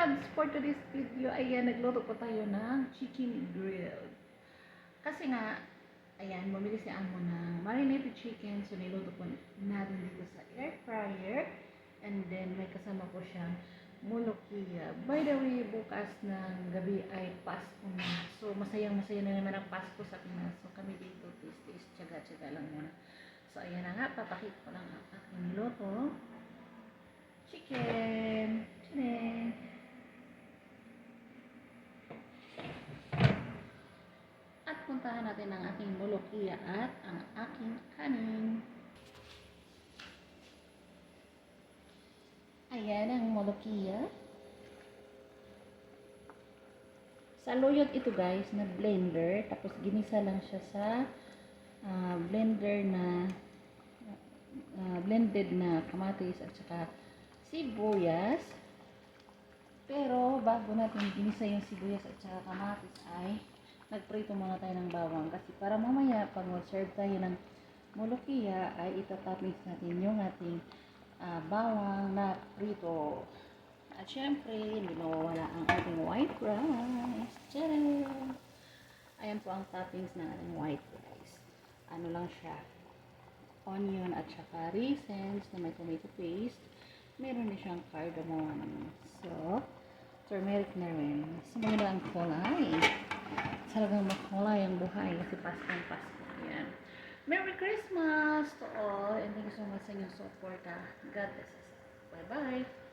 loves, for today's video, ayan, nagluto po tayo ng chicken grilled. Kasi nga, ayan, bumili si Amo ng marinated chicken. So, niluto po natin dito sa air fryer. And then, may kasama po siyang molokhia. By the way, bukas ng gabi ay Pasko na. So, masayang-masaya na naman ang Pasko sa Pinas. So, kami dito, tis-tis, tsaga-tsaga lang muna. So, ayan na nga, papakita ko lang ang aking niluto. Chicken. Chicken. At puntahan natin ang aking molokhia at ang aking kanin. Ayan ang molokhia. Sa luyot ito guys, na blender. Tapos ginisa lang siya sa blender na blended na kamatis at saka sibuyas. Pero bago natin ginisa yung sibuyas at saka kamatis ay nagprito muna tayo ng bawang. Kasi para mamaya pag mag-serve tayo ng molokhia ay itatoppings natin yung ating bawang na prito. At syempre, hindi mawawala ang ating white rice. Tcharam! Ayan po ang toppings ng ating white rice. Ano lang siya, onion at saka raisins na may tomato paste. Meron din siyang cardamom. So, turmeric na rin. So, maganda ang kulay. Talagang makulay ang buhay kasi Pasko. Ayan. Merry Christmas to all and thank you so much sa inyong support. God bless us. Bye-bye.